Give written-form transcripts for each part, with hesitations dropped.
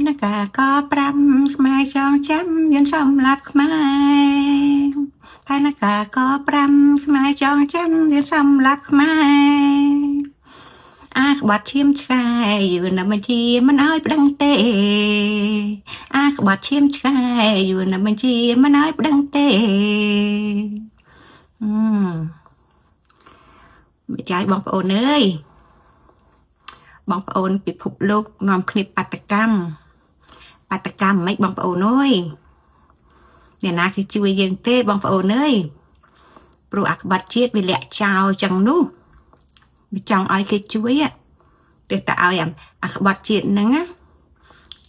ណាកាក៏5ខ្មែរចងចាំយើងសម្លាប់ខ្មែរផែនការក៏5ខ្មែរចងចាំយើងសម្លាប់ខ្មែរអាក្បត់ឈាមឆ្កែយូរណាស់បញ្ជាមិនអោយប្តឹងទេអាក្បត់ឈាមឆ្កែយូរណាស់បញ្ជាមិនអោយប្តឹងទេមិនចាយបងប្អូនអើយបងប្អូនពិភពលោកនាំគ្នាបាតកម្មមិនបងប្អូនអើយអ្នកណាគេជួយយើងទេបងប្អូនអើយព្រោះអាក្បត់ជាតិវាលាក់ចោលចឹងនោះវាចង់ឲ្យគេជួយតែតើឲ្យអាក្បត់ជាតិហ្នឹងណា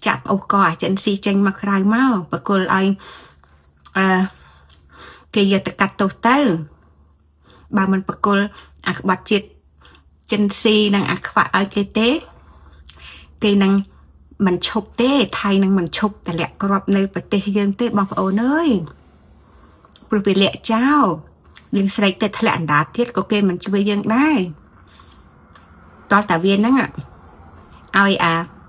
ចាប់អូកអាចិនស៊ីចេញមកក្រៅមកបកគលឲ្យគេយកទៅកាត់ទោសទៅបើមិនបកគលអាក្បត់ជាតិចិនស៊ីនឹងអាខ្វាក់ឲ្យគេទេគេនឹងមិនឈប់ទេថៃនឹងមិនឈប់តម្លាក់គ្រាប់នៅប្រទេសយើងទេបងប្អូនអើយព្រោះវាលាក់ចោលយើងស្រែកទៅធ្លាក់អណ្ដាតទៀតក៏គេមិនជួយយើងដែរតោះតាវាហ្នឹងឲ្យ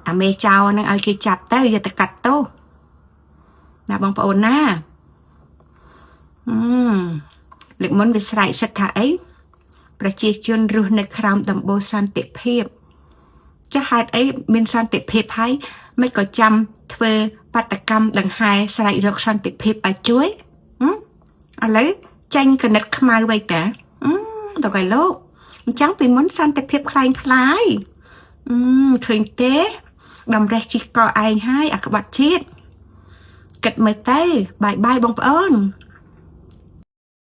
អាមេចោលហ្នឹងឲ្យគេចាប់ទៅយកទៅកាត់ទោសណាបងប្អូនណាលើកមុនវាស្រែកសិតថាអីប្រជាជនរស់នៅក្រោមដំបូលសន្តិភាពចាស់ហេតុអីមានសន្តិភាពហើយមិនក៏ចាំធ្វើបាតកម្មដង្ហែស្រែករកសន្តិភាពឲ្យជួយឥឡូវចាញ់កណិតខ្មៅໄວតាតើកែលោកអញ្ចឹងពីមុនសន្តិភាពคล้ายឃើញទេតម្រេះជីកកឯងហើយអាក្បត់ជាតិគិតមើលទៅបាយបងប្អូន